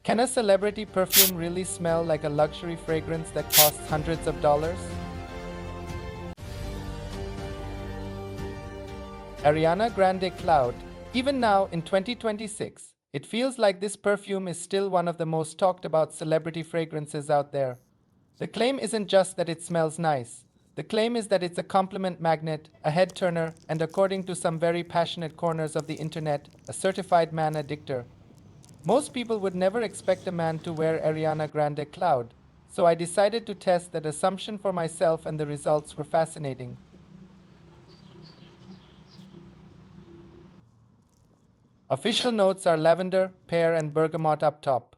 Can a celebrity perfume really smell like a luxury fragrance that costs hundreds of dollars? Ariana Grande Cloud. Even now, in 2026, it feels like this perfume is still one of the most talked about celebrity fragrances out there. The claim isn't just that it smells nice. The claim is that it's a compliment magnet, a head turner, and according to some very passionate corners of the internet, a certified man addictor. Most people would never expect a man to wear Ariana Grande Cloud, so I decided to test that assumption for myself, and the results were fascinating. Official notes are lavender, pear, and bergamot up top,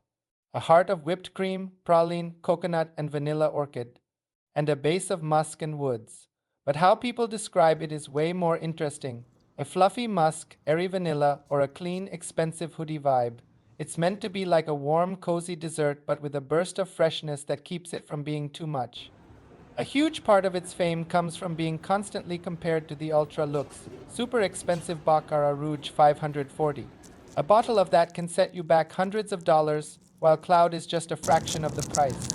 a heart of whipped cream, praline, coconut, and vanilla orchid, and a base of musk and woods. But how people describe it is way more interesting. A fluffy musk, airy vanilla, or a clean, expensive hoodie vibe. It's meant to be like a warm, cozy dessert, but with a burst of freshness that keeps it from being too much. A huge part of its fame comes from being constantly compared to the ultra luxe, super expensive Baccarat Rouge 540. A bottle of that can set you back hundreds of dollars, while Cloud is just a fraction of the price.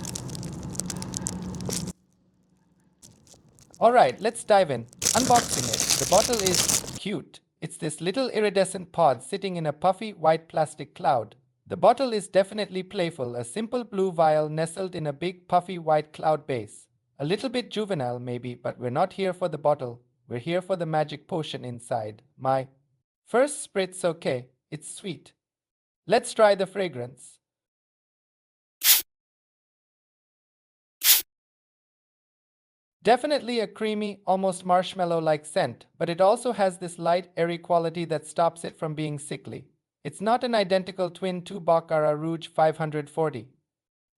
Alright, let's dive in. Unboxing it. The bottle is cute. It's this little iridescent pod sitting in a puffy white plastic cloud. The bottle is definitely playful, a simple blue vial nestled in a big puffy white cloud base. A little bit juvenile maybe, but we're not here for the bottle. We're here for the magic potion inside. My first spritz, okay, it's sweet. Let's try the fragrance. Definitely a creamy, almost marshmallow-like scent, but it also has this light, airy quality that stops it from being sickly. It's not an identical twin to Baccarat Rouge 540.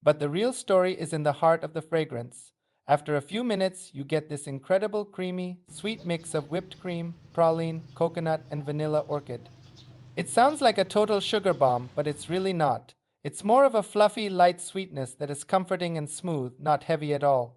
But the real story is in the heart of the fragrance. After a few minutes, you get this incredible creamy, sweet mix of whipped cream, praline, coconut, and vanilla orchid. It sounds like a total sugar bomb, but it's really not. It's more of a fluffy, light sweetness that is comforting and smooth, not heavy at all.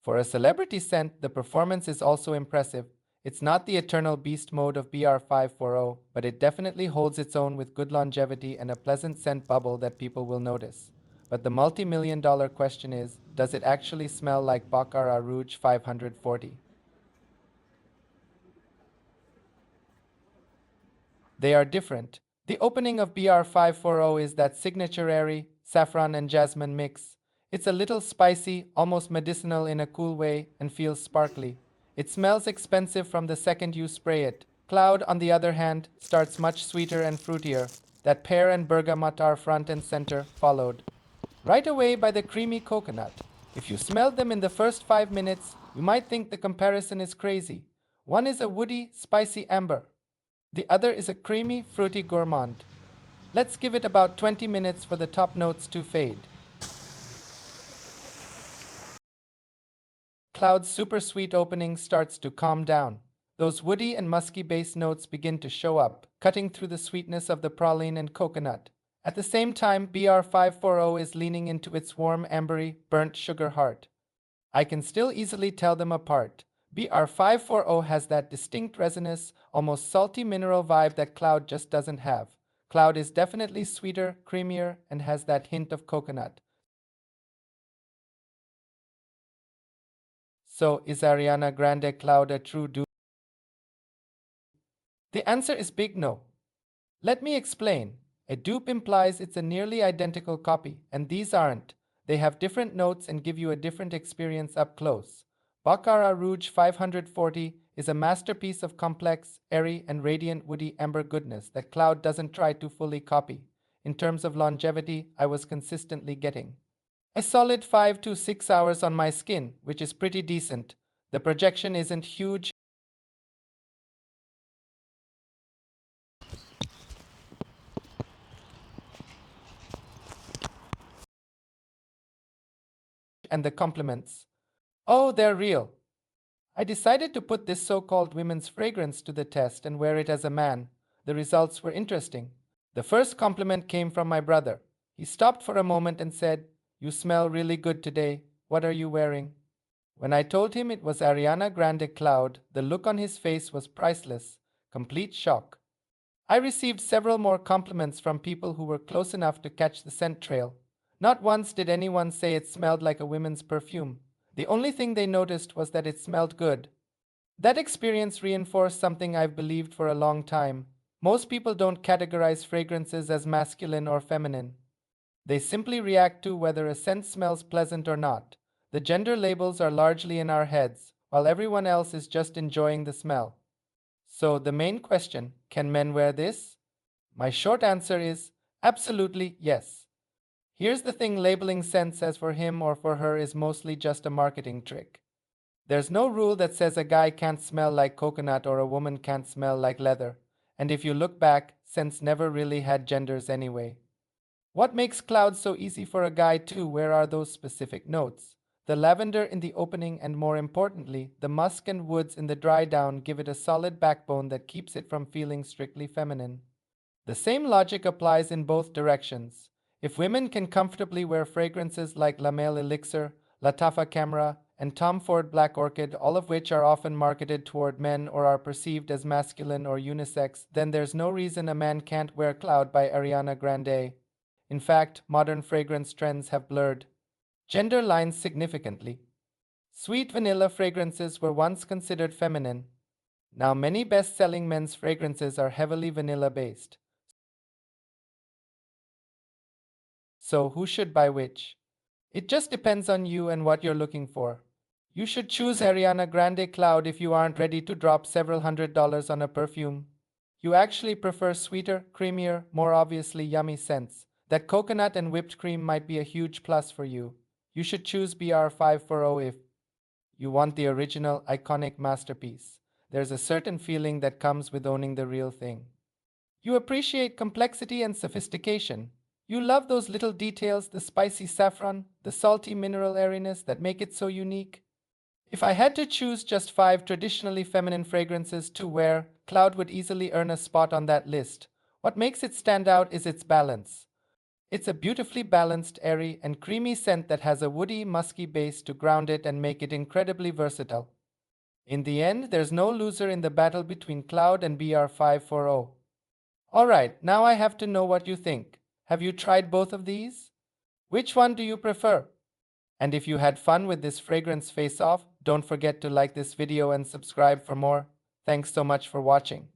For a celebrity scent, the performance is also impressive. It's not the eternal beast mode of BR540, but it definitely holds its own with good longevity and a pleasant scent bubble that people will notice. But the multi-million dollar question is, does it actually smell like Baccarat Rouge 540? They are different. The opening of BR540 is that signature airy, saffron and jasmine mix. It's a little spicy, almost medicinal in a cool way, and feels sparkly. It smells expensive from the second you spray it. Cloud, on the other hand, starts much sweeter and fruitier. That pear and bergamot are front and center, followed right away by the creamy coconut. If you smelled them in the first 5 minutes, you might think the comparison is crazy. One is a woody, spicy amber. The other is a creamy, fruity gourmand. Let's give it about 20 minutes for the top notes to fade. Cloud's super sweet opening starts to calm down. Those woody and musky base notes begin to show up, cutting through the sweetness of the praline and coconut. At the same time, BR540 is leaning into its warm, ambery, burnt sugar heart. I can still easily tell them apart. BR540 has that distinct resinous, almost salty mineral vibe that Cloud just doesn't have. Cloud is definitely sweeter, creamier, and has that hint of coconut. So, is Ariana Grande Cloud a true dupe? The answer is big no. Let me explain. A dupe implies it's a nearly identical copy, and these aren't. They have different notes and give you a different experience up close. Baccarat Rouge 540 is a masterpiece of complex, airy, and radiant woody amber goodness that Cloud doesn't try to fully copy. In terms of longevity, I was consistently getting a solid 5 to 6 hours on my skin, which is pretty decent. The projection isn't huge, and the compliments, oh, they're real. I decided to put this so-called women's fragrance to the test and wear it as a man. The results were interesting. The first compliment came from my brother. He stopped for a moment and said, "You smell really good today. What are you wearing?" When I told him it was Ariana Grande Cloud, the look on his face was priceless, complete shock. I received several more compliments from people who were close enough to catch the scent trail. Not once did anyone say it smelled like a women's perfume. The only thing they noticed was that it smelled good. That experience reinforced something I've believed for a long time. Most people don't categorize fragrances as masculine or feminine. They simply react to whether a scent smells pleasant or not. The gender labels are largely in our heads, while everyone else is just enjoying the smell. So, the main question, can men wear this? My short answer is absolutely yes. Here's the thing, labeling scents as for him or for her is mostly just a marketing trick. There's no rule that says a guy can't smell like coconut or a woman can't smell like leather. And if you look back, scents never really had genders anyway. What makes Cloud so easy for a guy to wear are those specific notes. The lavender in the opening and, more importantly, the musk and woods in the dry down give it a solid backbone that keeps it from feeling strictly feminine. The same logic applies in both directions. If women can comfortably wear fragrances like La Male Elixir, Latafa Camera, and Tom Ford Black Orchid, all of which are often marketed toward men or are perceived as masculine or unisex, then there's no reason a man can't wear Cloud by Ariana Grande. In fact, modern fragrance trends have blurred gender lines significantly. Sweet vanilla fragrances were once considered feminine. Now, many best selling men's fragrances are heavily vanilla based. So, who should buy which? It just depends on you and what you're looking for. You should choose Ariana Grande Cloud if you aren't ready to drop several $100s on a perfume. You actually prefer sweeter, creamier, more obviously yummy scents. That coconut and whipped cream might be a huge plus for you. You should choose BR540 if you want the original, iconic masterpiece. There's a certain feeling that comes with owning the real thing. You appreciate complexity and sophistication. You love those little details, the spicy saffron, the salty mineral airiness that make it so unique. If I had to choose just 5 traditionally feminine fragrances to wear, Cloud would easily earn a spot on that list. What makes it stand out is its balance. It's a beautifully balanced, airy, and creamy scent that has a woody, musky base to ground it and make it incredibly versatile. In the end, there's no loser in the battle between Cloud and BR540. Alright, now I have to know what you think. Have you tried both of these? Which one do you prefer? And if you had fun with this fragrance face-off, don't forget to like this video and subscribe for more. Thanks so much for watching.